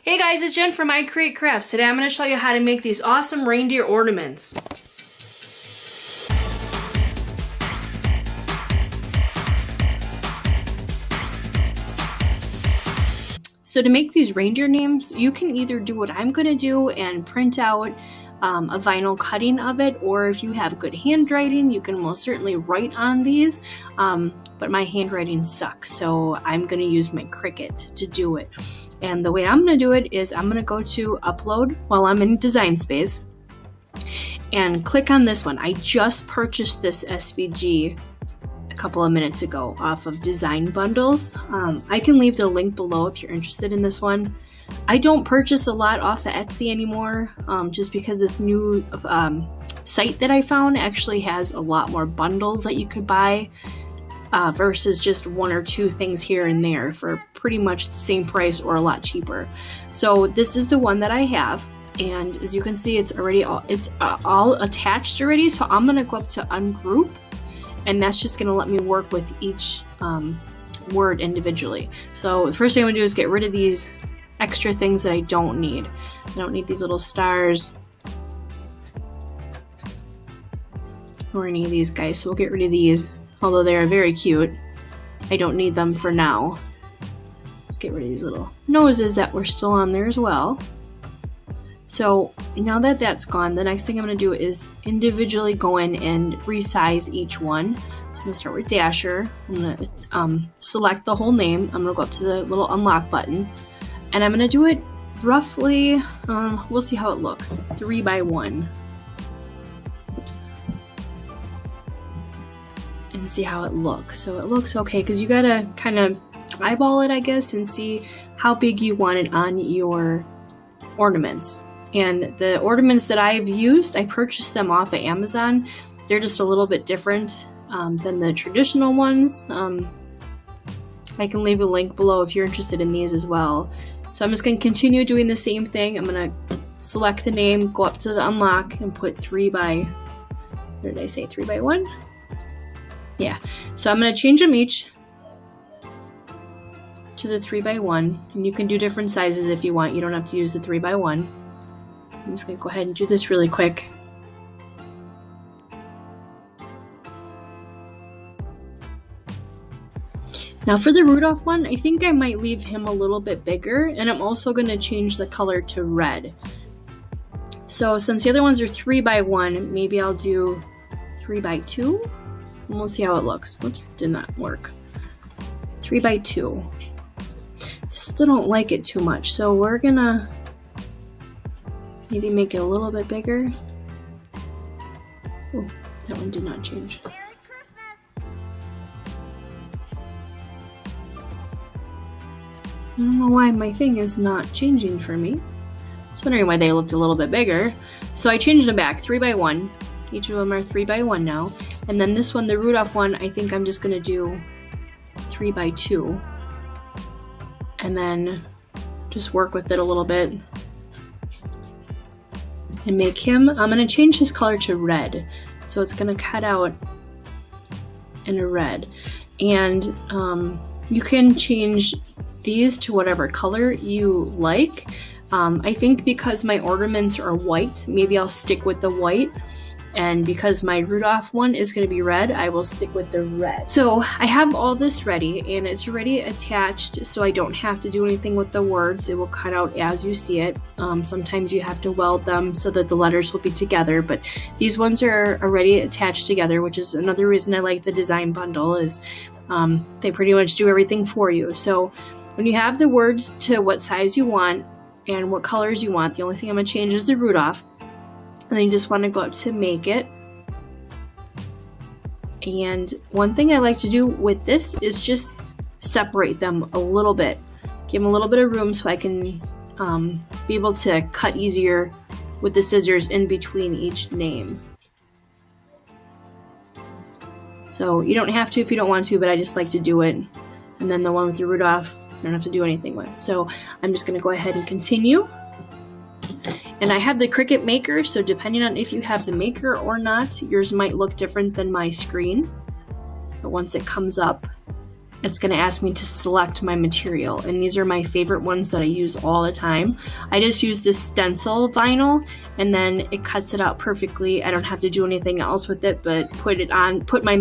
Hey guys, it's Jen from I Create Crafts. Today I'm going to show you how to make these awesome reindeer ornaments. So to make these reindeer names, you can either do what I'm going to do and print out a vinyl cutting of it, or if you have good handwriting, you can most certainly write on these, but my handwriting sucks, so I'm going to use my Cricut to do it. And the way I'm going to do it is I'm going to go to upload while I'm in Design Space and click on this one. I just purchased this SVG a couple of minutes ago off of Design Bundles. I can leave the link below if you're interested in this one. I don't purchase a lot off of Etsy anymore, just because this new site that I found actually has a lot more bundles that you could buy versus just one or two things here and there for pretty much the same price or a lot cheaper. So this is the one that I have, and as you can see, it's already all attached already. So I'm gonna go up to ungroup, and that's just gonna let me work with each word individually. So the first thing I'm gonna do is get rid of these extra things that I don't need. I don't need these little stars or any of these guys, so we'll get rid of these. Although they are very cute, I don't need them for now. Let's get rid of these little noses that were still on there as well. So now that that's gone, the next thing I'm going to do is individually go in and resize each one. So I'm going to start with Dasher. I'm going to select the whole name. I'm going to go up to the little unlock button, and I'm going to do it roughly, we'll see how it looks, 3 by 1. Oops. And see how it looks. So it looks okay, because you gotta kind of eyeball it, I guess, and see how big you want it on your ornaments. And the ornaments that I've used, I purchased them off of Amazon. They're just a little bit different than the traditional ones. I can leave a link below if you're interested in these as well. So I'm just going to continue doing the same thing. I'm going to select the name, go up to the unlock, and put 3 by, what did I say, 3 by 1? Yeah, so I'm going to change them each to the 3 by 1, and you can do different sizes if you want. You don't have to use the 3 by 1. I'm just going to go ahead and do this really quick. Now for the Rudolph one, I think I might leave him a little bit bigger, and I'm also going to change the color to red. So since the other ones are 3 by 1, maybe I'll do 3 by 2. And we'll see how it looks. Whoops, did not work. 3 by 2. Still don't like it too much, so we're gonna maybe make it a little bit bigger. Oh, that one did not change. I don't know why my thing is not changing for me. I was wondering why they looked a little bit bigger. So I changed them back, 3 by 1. Each of them are 3 by 1 now. And then this one, the Rudolph one, I think I'm just gonna do 3 by 2. And then just work with it a little bit. And make him, I'm gonna change his color to red. So it's gonna cut out in a red. And you can change these to whatever color you like. I think because my ornaments are white, maybe I'll stick with the white. And because my Rudolph one is going to be red, I will stick with the red. So I have all this ready, and it's already attached, so I don't have to do anything with the words. It will cut out as you see it. Sometimes you have to weld them so that the letters will be together, but these ones are already attached together, which is another reason I like the design bundle, is they pretty much do everything for you. So when you have the words to what size you want and what colors you want, the only thing I'm going to change is the Rudolph. And then you just want to go up to make it. And one thing I like to do with this is just separate them a little bit. Give them a little bit of room so I can be able to cut easier with the scissors in between each name. So you don't have to if you don't want to, but I just like to do it. And then the one with the Rudolph, you don't have to do anything with. So I'm just going to go ahead and continue. And I have the Cricut Maker, so depending on if you have the Maker or not, yours might look different than my screen. But once it comes up, it's going to ask me to select my material, and these are my favorite ones that I use all the time. I just use this stencil vinyl, and then it cuts it out perfectly. I don't have to do anything else with it but put my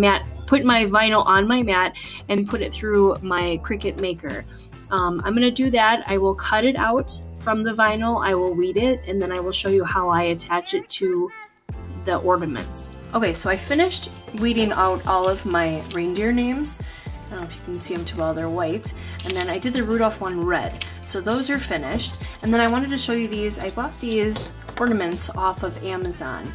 vinyl on my mat and put it through my Cricut maker. I'm going to do that. I will cut it out from the vinyl, I will weed it, and then I will show you how I attach it to the ornaments. Okay, so I finished weeding out all of my reindeer names. I don't know if you can see them too well, they're white. And then I did the Rudolph one red. So those are finished. And then I wanted to show you these. I bought these ornaments off of Amazon.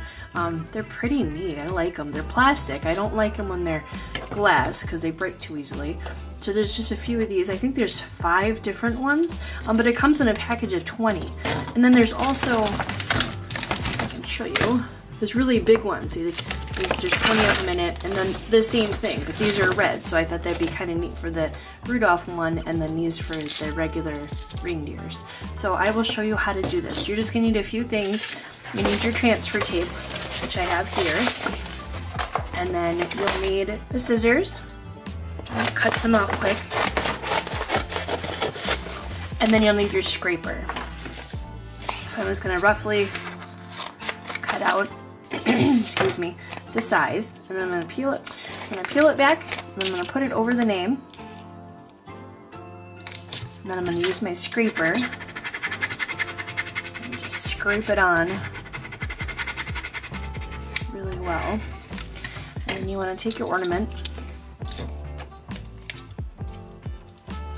They're pretty neat, I like them. They're plastic. I don't like them when they're glass because they break too easily. So there's just a few of these. I think there's 5 different ones, but it comes in a package of 20. And then there's also, I can show you, this really big one. See, there's 20 of them in it, and then the same thing, but these are red, so I thought that'd be kind of neat for the Rudolph one, and then these for the regular reindeers. So I will show you how to do this. You're just gonna need a few things. You need your transfer tape, which I have here, and then you'll need the scissors. I'm gonna cut some out quick. And then you'll need your scraper. So I'm just gonna roughly cut out, excuse me, the size, and then I'm gonna peel it. I'm gonna peel it back, and I'm gonna put it over the name. And then I'm gonna use my scraper and just scrape it on really well. And then you wanna take your ornament,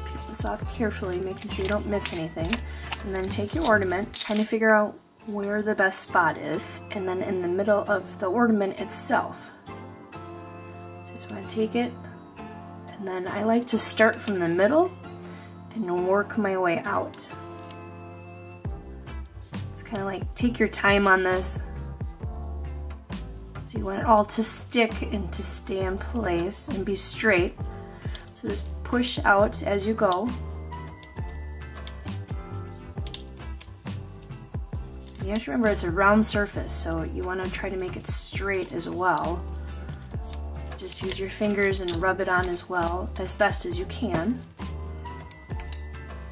peel this off carefully, making sure you don't miss anything. And then take your ornament, kind of figure out where the best spot is, and then in the middle of the ornament itself. So just want to take it, and then I like to start from the middle and work my way out. It's kind of like, take your time on this. So you want it all to stick and to stay in place and be straight. So just push out as you go. You have to remember it's a round surface, so you want to try to make it straight as well. Just use your fingers and rub it on as well, as best as you can.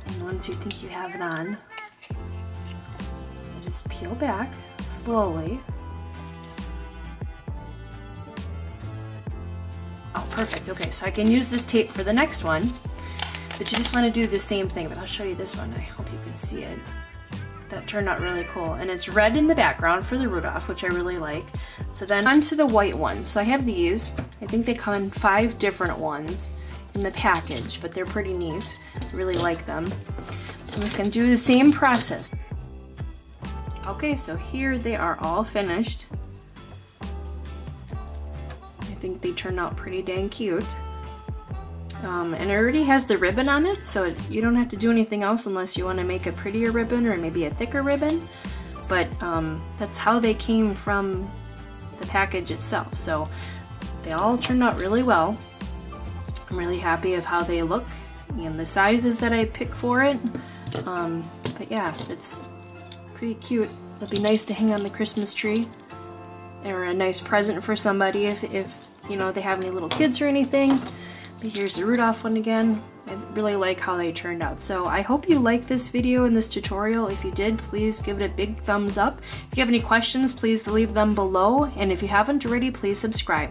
And once you think you have it on, you just peel back slowly. Oh, perfect. Okay, so I can use this tape for the next one, but you just want to do the same thing, but I'll show you this one. I hope you can see it. That turned out really cool, and it's red in the background for the Rudolph, which I really like. So then onto the white one. So I have these. I think they come in 5 different ones in the package, but they're pretty neat. I really like them. So I'm just gonna do the same process. Okay, so here they are all finished. I think they turned out pretty dang cute. And it already has the ribbon on it, so you don't have to do anything else unless you want to make a prettier ribbon or maybe a thicker ribbon. But that's how they came from the package itself. So they all turned out really well. I'm really happy of how they look and the sizes that I pick for it. But yeah, it's pretty cute. It'll be nice to hang on the Christmas tree, or a nice present for somebody if you know they have any little kids or anything. But here's the Rudolph one again. I really like how they turned out. So I hope you liked this video and this tutorial. If you did, please give it a big thumbs up. If you have any questions, please leave them below. And if you haven't already, please subscribe.